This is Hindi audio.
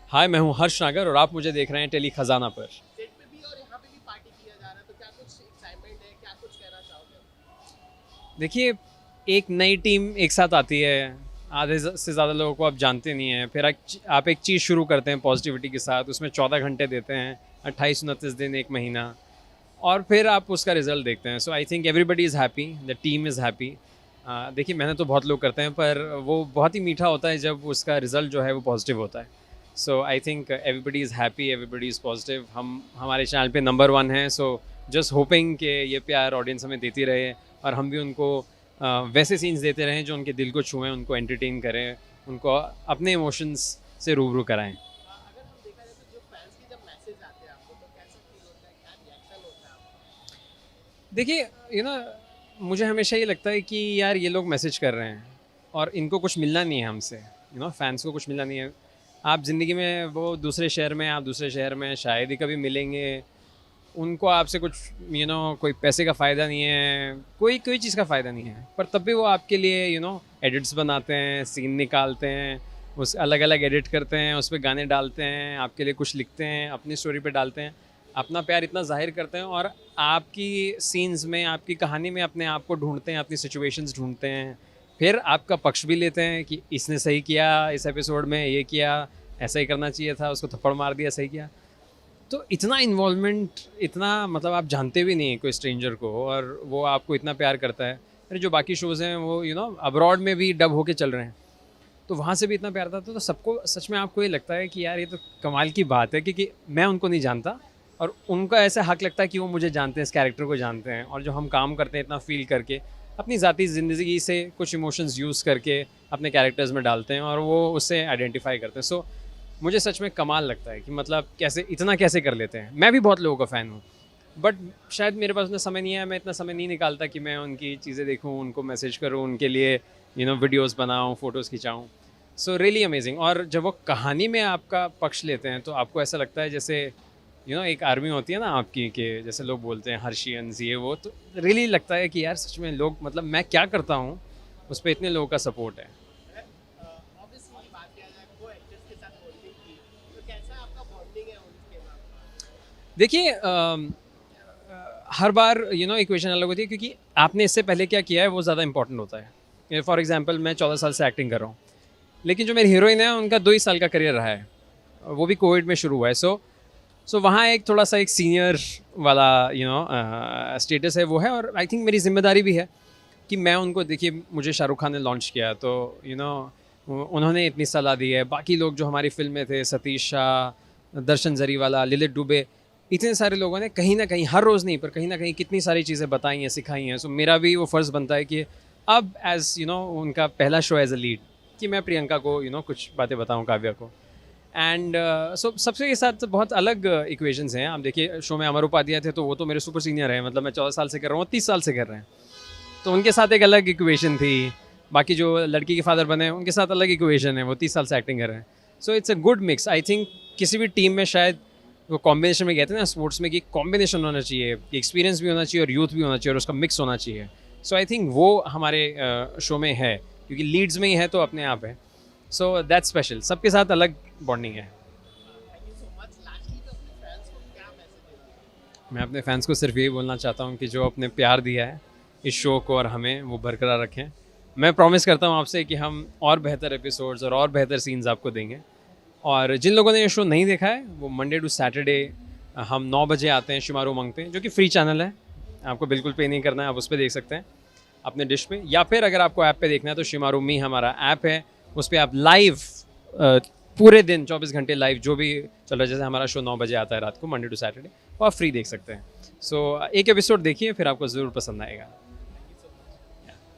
हाय, मैं हूँ हर्ष नागर और आप मुझे देख रहे हैं टेली खजाना पर। सेट पे भी और यहाँ पे भी पार्टी किया जा रहा है, तो क्या कुछ एक्साइटमेंट है, क्या कुछ कहना चाहोगे? देखिए, एक नई टीम एक साथ आती है, आधे से ज़्यादा लोगों को आप जानते नहीं हैं, फिर आप एक चीज़ शुरू करते हैं पॉजिटिविटी के साथ, उसमें 14 घंटे देते हैं, 28-29 दिन, एक महीना, और फिर आप उसका रिजल्ट देखते हैं। So I think everybody is happy, the team is happy. देखिए, मेहनत तो बहुत लोग करते हैं, पर वो बहुत ही मीठा होता है जब उसका रिजल्ट जो है वो पॉजिटिव होता है। So I think everybody is happy, everybody is positive. हम हमारे चैनल पे नंबर 1 हैं, सो जस्ट होपिंग कि ये प्यार ऑडियंस हमें देती रहे और हम भी उनको वैसे सीन्स देते रहें जो उनके दिल को छुएं, उनको एंटरटेन करें, उनको अपने इमोशंस से रूबरू कराएं। अगर हम देखा जाए तो जो फैंस की जब मैसेज आते हैं आपको, तो कैसा फील होता है, क्या रिएक्शन होता है आपका? देखिए, यू नो, मुझे हमेशा ये लगता है कि यार ये लोग मैसेज कर रहे हैं और इनको कुछ मिलना नहीं है हमसे। फैंस को कुछ मिलना नहीं है। आप ज़िंदगी में वो दूसरे शहर में, आप दूसरे शहर में शायद ही कभी मिलेंगे। उनको आपसे कुछ कोई पैसे का फ़ायदा नहीं है, कोई कोई चीज़ का फ़ायदा नहीं है, पर तब भी वो आपके लिए एडिट्स बनाते हैं, सीन निकालते हैं, उस अलग अलग एडिट करते हैं, उस पर गाने डालते हैं, आपके लिए कुछ लिखते हैं, अपनी स्टोरी पे डालते हैं, अपना प्यार इतना जाहिर करते हैं और आपकी सीन्स में, आपकी कहानी में अपने आप को ढूंढते हैं, अपनी सिचुएशंस ढूंढते हैं, फिर आपका पक्ष भी लेते हैं कि इसने सही किया, इस एपिसोड में ये किया, ऐसा ही करना चाहिए था, उसको थप्पड़ मार दिया, सही किया। तो इतना इन्वॉल्वमेंट, इतना मतलब आप जानते भी नहीं कोई स्ट्रेंजर को और वो आपको इतना प्यार करता है। अरे जो बाकी शोज़ हैं वो अब्रॉड में भी डब होके चल रहे हैं, तो वहाँ से भी इतना प्यार था। तो सबको सच में आपको ये लगता है कि यार ये तो कमाल की बात है, क्योंकि मैं उनको नहीं जानता और उनका ऐसा हक लगता है कि वो मुझे जानते हैं, इस कैरेक्टर को जानते हैं, और जो हम काम करते हैं इतना फील करके, अपनी ज़ाती ज़िंदगी से कुछ इमोशंस यूज़ करके अपने कैरेक्टर्स में डालते हैं और वो उससे आइडेंटिफाई करते हैं। सो मुझे सच में कमाल लगता है कि मतलब कैसे इतना कैसे कर लेते हैं। मैं भी बहुत लोगों का फ़ैन हूँ, बट शायद मेरे पास उतना समय नहीं है, मैं इतना समय नहीं निकालता कि मैं उनकी चीज़ें देखूँ, उनको मैसेज करूँ, उनके लिए वीडियोज़ बनाऊँ, फ़ोटोज़ खिंचाऊँ। So really amazing. और जब वो कहानी में आपका पक्ष लेते हैं तो आपको ऐसा लगता है जैसे एक आर्मी होती है ना आपकी, कि जैसे लोग बोलते हैं हर्शियंस ये वो, तो रियली लगता है कि यार सच में लोग, मतलब मैं क्या करता हूँ उस पर इतने लोगों का सपोर्ट है। ऑब्वियसली की बात किया जाए, को एक्टर्स के साथ बॉन्डिंग की, तो कैसा आपका बॉन्डिंग है उनके साथ? देखिए, हर बार इक्वेशन अलग होती है, क्योंकि आपने इससे पहले क्या किया है वो ज़्यादा इंपॉर्टेंट होता है। फॉर एग्जांपल, मैं 14 साल से एक्टिंग कर रहा हूँ, लेकिन जो मेरी हीरोइन है उनका 2 ही साल का करियर रहा है, वो भी कोविड में शुरू हुआ है। सो वहाँ एक थोड़ा सा एक सीनियर वाला स्टेटस है, वो है, और आई थिंक मेरी जिम्मेदारी भी है कि मैं उनको, देखिए मुझे शाहरुख खान ने लॉन्च किया, तो उन्होंने इतनी सलाह दी है। बाकी लोग जो हमारी फिल्म में थे, सतीश शाह, दर्शन जरीवाला, ललित दुबे, इतने सारे लोगों ने कहीं ना कहीं, हर रोज़ नहीं पर कहीं ना कहीं कितनी सारी चीज़ें बताई हैं, सिखाई हैं। सो मेरा भी वो फ़र्ज़ बनता है कि अब एज़ उनका पहला शो एज़ अ लीड, कि मैं प्रियंका को कुछ बातें बताऊँ, काव्या को। एंड सो सबसे के साथ बहुत अलग इक्वेशंस हैं। आप देखिए, शो में अमर उपाध्याय थे, तो वो तो मेरे सुपर सीनियर हैं, मतलब मैं 14 साल से कर रहा हूँ, 30 साल से कर रहे हैं, तो उनके साथ एक अलग इक्वेशन थी। बाकी जो लड़की के फादर बने उनके साथ अलग इक्वेशन है, वो 30 साल से एक्टिंग कर रहे हैं। So it's a good mix. I think किसी भी टीम में शायद वो कॉम्बिनेशन में कहते हैं ना स्पोर्ट्स में, कि कॉम्बिनेशन होना चाहिए, कि एक्सपीरियंस भी होना चाहिए और यूथ भी होना चाहिए और उसका मिक्स होना चाहिए। सो आई थिंक वो हमारे शो में है, क्योंकि लीड्स में ही है तो अपने आप है। सो दैट्स स्पेशल, सबके साथ अलग बॉन्डिंग है। Thank you so much. Lastly तो अपने फैंस को क्या मैसेज देंगे? मैं अपने फैंस को सिर्फ यही बोलना चाहता हूँ कि जो अपने प्यार दिया है इस शो को और हमें, वो बरकरार रखें। मैं प्रॉमिस करता हूँ आपसे कि हम और बेहतर एपिसोड्स और बेहतर सीन्स आपको देंगे। और जिन लोगों ने ये शो नहीं देखा है, वो मंडे टू सैटरडे हम 9 बजे आते हैं शिमारू उमंग पे, जो कि फ्री चैनल है, आपको बिल्कुल पे नहीं करना है, आप उस पर देख सकते हैं अपने डिश पे, या फिर अगर आपको ऐप पे देखना है तो शिमारू मी हमारा ऐप है, उस पर आप लाइव पूरे दिन 24 घंटे लाइव जो भी चल रहा है, जैसे हमारा शो 9 बजे आता है रात को, मंडे टू सैटरडे, वो आप फ्री देख सकते हैं। सो एक एपिसोड देखिए, फिर आपको ज़रूर पसंद आएगा।